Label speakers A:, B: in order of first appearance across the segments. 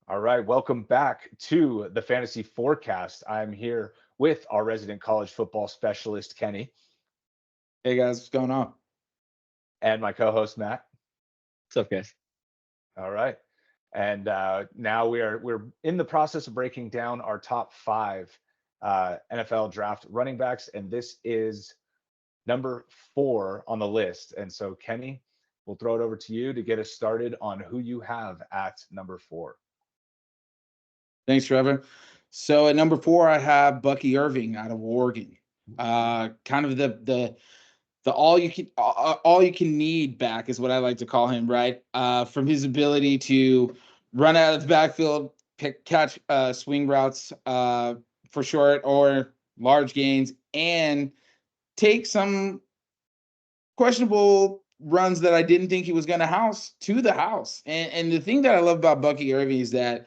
A: All right, welcome back to the Fantasy Forecast. I'm here with our resident college football specialist, Kenny,
B: Hey guys, what's going on?
A: and my co host, Matt.
C: What's up, guys?
A: All right. And now we're in the process of breaking down our top five NFL draft running backs, and this is number four on the list. And so, Kenny, we'll throw it over to you to get us started on who you have at number four.
B: Thanks, Trevor. So at number four, I have Bucky Irving out of Oregon. Kind of the all you can need back is what I like to call him, right? From his ability to run out of the backfield, catch swing routes for short or large gains, and take some questionable runs that I didn't think he was going to house to the house. And the thing that I love about Bucky Irving is that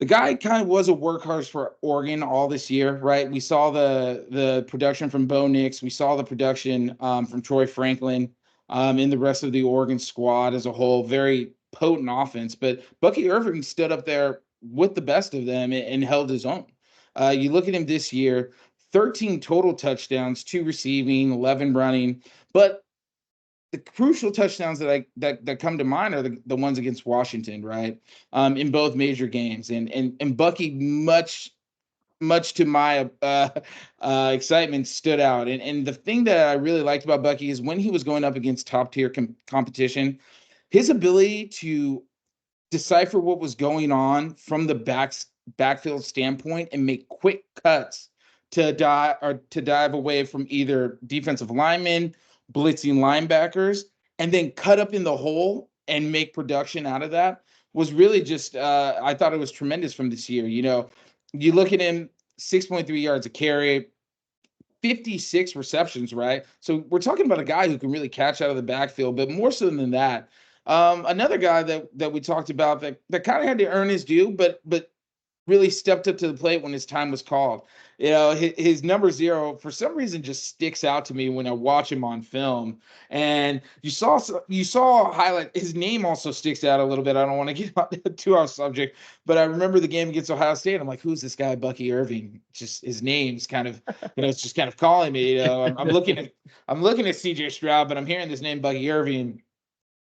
B: the guy kind of was a workhorse for Oregon all this year, right? We saw the production from Bo Nix. We saw the production from Troy Franklin and the rest of the Oregon squad as a whole. Very potent offense. But Bucky Irving stood up there with the best of them and held his own. You look at him this year, 13 total touchdowns, 2 receiving, 11 running. But the crucial touchdowns that come to mind are the ones against Washington, right? In both major games, and Bucky, much to my excitement, stood out. And the thing that I really liked about Bucky is when he was going up against top tier competition, his ability to decipher what was going on from the backfield standpoint and make quick cuts to dive away from either defensive linemen, blitzing linebackers, and then cut up in the hole and make production out of that was really just I thought it was tremendous from this year. You look at him, 6.3 yards a carry, 56 receptions, right? So we're talking about a guy who can really catch out of the backfield, but more so than that, another guy that we talked about that kind of had to earn his due, but really stepped up to the plate when his time was called. His number 0 for some reason just sticks out to me when I watch him on film. And you saw a highlight. His name also sticks out a little bit. I don't want to get too off subject, but I remember the game against Ohio State. I'm like, who's this guy, Bucky Irving? Just his name's kind of, it's just kind of calling me. I'm looking at CJ Stroud, but I'm hearing this name, Bucky Irving.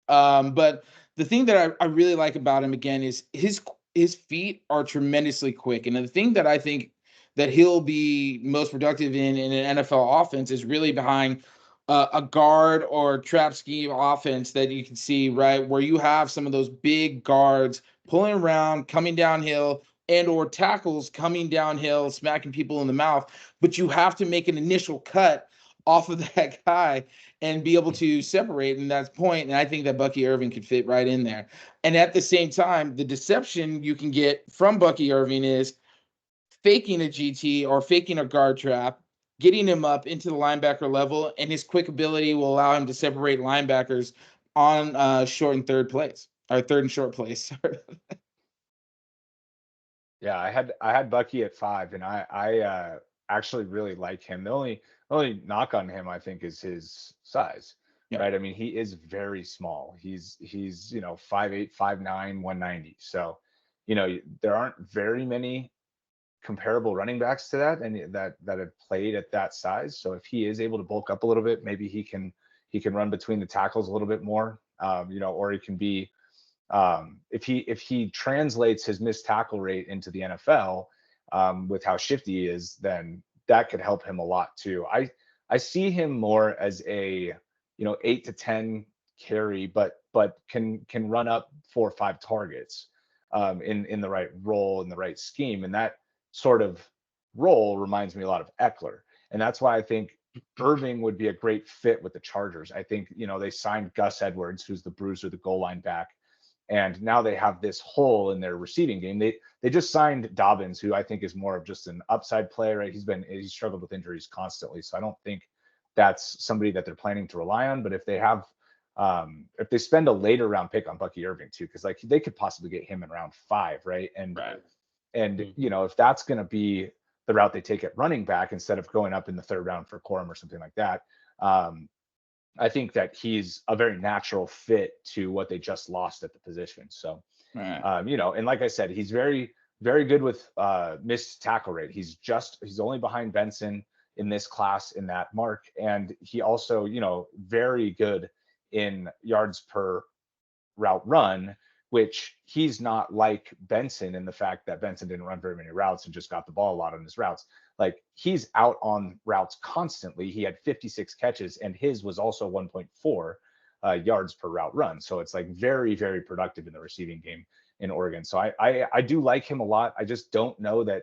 B: But the thing that I really like about him again is his feet are tremendously quick. And the thing that I think that he'll be most productive in an NFL offense is really behind a guard or trap scheme offense that you can see, right, where you have some of those big guards pulling around, coming downhill, and or tackles coming downhill, smacking people in the mouth. But you have to make an initial cut off of that guy and be able to separate in that point. And I think that Bucky Irving could fit right in there. And at the same time, the deception you can get from Bucky Irving is faking a GT or faking a guard trap, getting him up into the linebacker level, and his quick ability will allow him to separate linebackers on short and third plays, or third and short plays. Sorry.
A: Yeah, I had Bucky at five, and I actually really like him. The only knock on him, I think, is his size,
B: Yeah.
A: right? I mean, he is very small. He's 5'8", 5'9", 190. So, there aren't very many comparable running backs to that, and that have played at that size. So if he is able to bulk up a little bit, maybe he can run between the tackles a little bit more, or he can be if he translates his missed tackle rate into the NFL with how shifty he is, then that could help him a lot too. I see him more as a 8 to 10 carry, but can run up 4 or 5 targets in the right role, in the right scheme, and that sort of role reminds me a lot of Eckler, and that's why I think Irving would be a great fit with the Chargers. I think they signed Gus Edwards, who's the bruiser, the goal line back, and now they have this hole in their receiving game. They just signed Dobbins, who I think is more of just an upside player. Right? He's struggled with injuries constantly, so I don't think that's somebody that they're planning to rely on. But if they spend a later round pick on Bucky Irving too, because like they could possibly get him in round 5, right? And
B: Right.
A: and if that's going to be the route they take at running back instead of going up in the third round for Corum or something like that, I think that he's a very natural fit to what they just lost at the position. So
B: Right.
A: And like I said, he's very, very good with missed tackle rate. He's only behind Benson in this class in that mark. And he also, very good in yards per route run, which he's not like Benson in the fact that Benson didn't run very many routes and just got the ball a lot on his routes. Like, he's out on routes constantly. He had 56 catches, and his was also 1.4 yards per route run. So it's like very, very productive in the receiving game in Oregon. So I do like him a lot. I just don't know that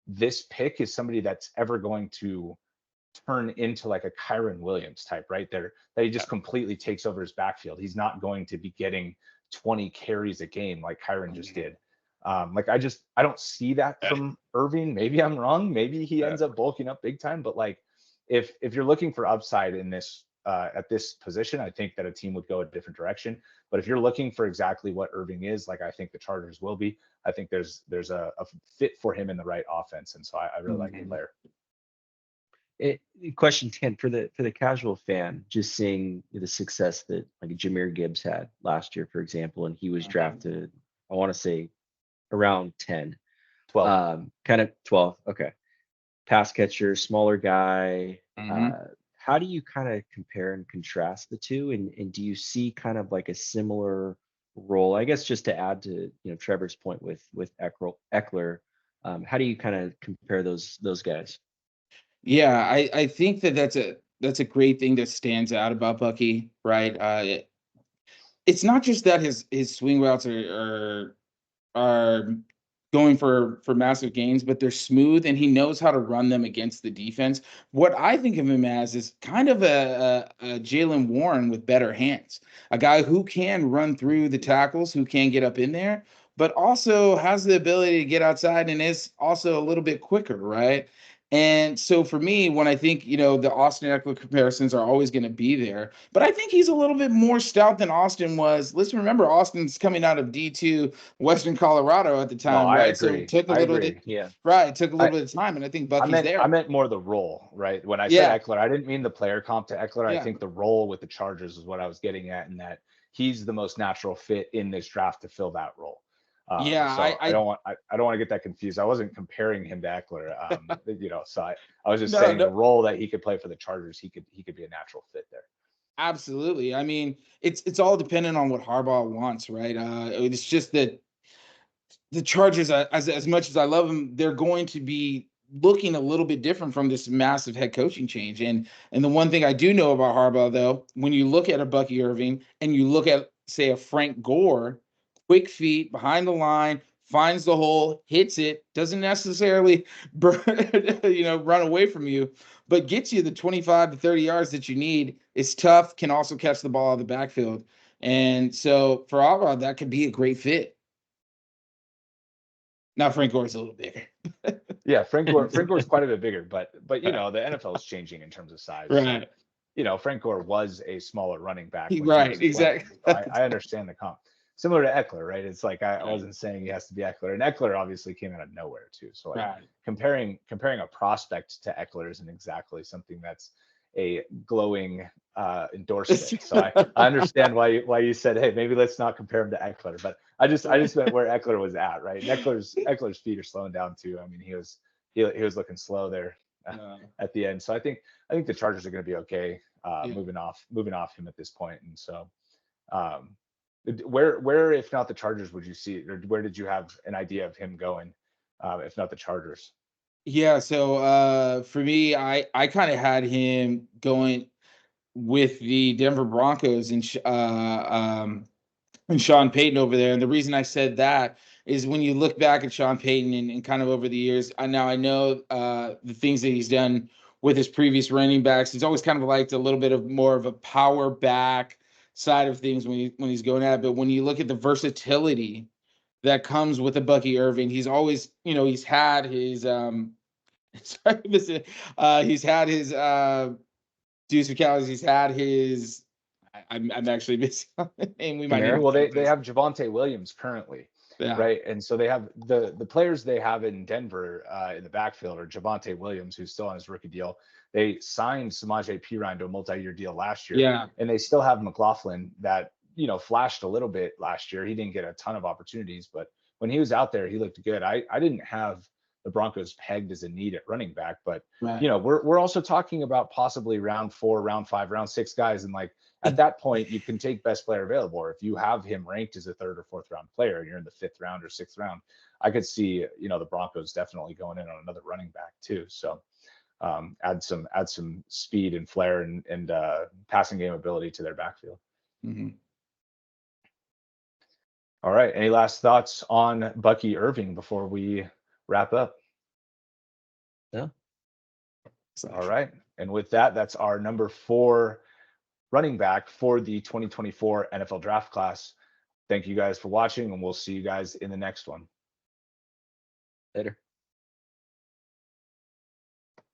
A: this pick is somebody that's ever going to turn into like a Kyron Williams type, right there, that he just completely takes over his backfield. He's not going to be getting 20 carries a game like Kyron just did. Like, I don't see that from Irving. Maybe I'm wrong. Maybe he ends up bulking up big time. But like, if you're looking for upside in this at this position, I think that a team would go a different direction. But if you're looking for exactly what Irving is, like I think the Chargers will be, I think there's a fit for him in the right offense. And so I really like the player.
C: Question 10 for the casual fan, just seeing the success that like Jahmyr Gibbs had last year, for example, and he was drafted, I want to say around 10,
A: 12.
C: Kind of 12. Okay. Pass catcher, smaller guy. How do you kind of compare and contrast the two? And do you see kind of like a similar role? I guess just to add to, Trevor's point with Eckler, how do you kind of compare those guys?
B: Yeah, I think that's a great thing that stands out about Bucky, right? It's not just that his swing routes are going for massive gains, but they're smooth and he knows how to run them against the defense. What I think of him as is kind of a Jalen Warren with better hands, a guy who can run through the tackles, who can get up in there, but also has the ability to get outside and is also a little bit quicker, right? And so for me, when I think, the Austin Eckler comparisons are always going to be there, but I think he's a little bit more stout than Austin was. Let's remember, Austin's coming out of D2 Western Colorado at the time,
A: I
B: right? So
A: agree.
B: it took a
A: I
B: little
A: agree.
B: bit,
C: Yeah.
B: right? It took a
A: I,
B: little bit of time, and I think
A: I
B: Bucky's
A: meant
B: there.
A: I meant more the role, right? When I said
B: Yeah,
A: Eckler, I didn't mean the player comp to Eckler. I
B: yeah,
A: think the role with the Chargers is what I was getting at, and that he's the most natural fit in this draft to fill that role.
B: yeah.
A: So I don't want to get that confused. I wasn't comparing him to Eckler. So I was just
B: No,
A: saying
B: no,
A: the role that he could play for the Chargers, he could be a natural fit there.
B: absolutely. I mean, it's all dependent on what Harbaugh wants, right? It's just that the Chargers, as much as I love them, they're going to be looking a little bit different from this massive head coaching change. And the one thing I do know about Harbaugh, though, when you look at a Bucky Irving and you look at, say, a Frank Gore, quick feet behind the line, finds the hole, hits it, doesn't necessarily run away from you, but gets you the 25 to 30 yards that you need. Is tough, can also catch the ball out of the backfield. And so for Harbaugh, that could be a great fit. Now Frank Gore's a little bigger.
A: Yeah, Frank Gore's quite a bit bigger, but the NFL is changing in terms of size.
B: Right.
A: So, Frank Gore was a smaller running back when he
B: Right,
A: was playing.
B: exactly.
A: I understand the comp. Similar to Eckler, right? It's like I wasn't saying he has to be Eckler, and Eckler obviously came out of nowhere too. So like
B: Right.
A: comparing a prospect to Eckler isn't exactly something that's a glowing endorsement. So I understand why you said, hey, maybe let's not compare him to Eckler, but I just meant where Eckler was at, right? And Eckler's feet are slowing down too. I mean, he was looking slow there at the end. So I think the Chargers are going to be okay moving off him at this point. And so where if not the Chargers would you see, or where did you have an idea of him going if not the Chargers?
B: Yeah, so for me, I kind of had him going with the Denver Broncos and Sean Payton over there. And the reason I said that is when you look back at Sean Payton and kind of over the years, I know the things that he's done with his previous running backs. He's always kind of liked a little bit of more of a power back side of things when he's going at it. But when you look at the versatility that comes with a Bucky Irving, he's always, he's had his sorry, he's had his Deuce McAllister, he's had his I'm actually missing on the name. We might need
A: Well, they have Javonte Williams currently, right? And so they have the players they have in Denver in the backfield are Javonte Williams, who's still on his rookie deal. They signed Samaje Perine to a multi-year deal last year,
B: Yeah.
A: and they still have McLaughlin that flashed a little bit last year. He didn't get a ton of opportunities, but when he was out there, he looked good. I didn't have the Broncos pegged as a need at running back, but
B: Right.
A: we're also talking about possibly round 4, round 5, round 6 guys, and like at that point you can take best player available. Or if you have him ranked as a 3rd or 4th round player and you're in the 5th round or 6th round, I could see the Broncos definitely going in on another running back too. So add some speed and flair and passing game ability to their backfield.
B: Mm-hmm.
A: All right. Any last thoughts on Bucky Irving before we wrap up?
C: No.
A: All right. And with that, that's our number 4 running back for the 2024 NFL draft class. Thank you guys for watching, and we'll see you guys in the next one.
C: Later.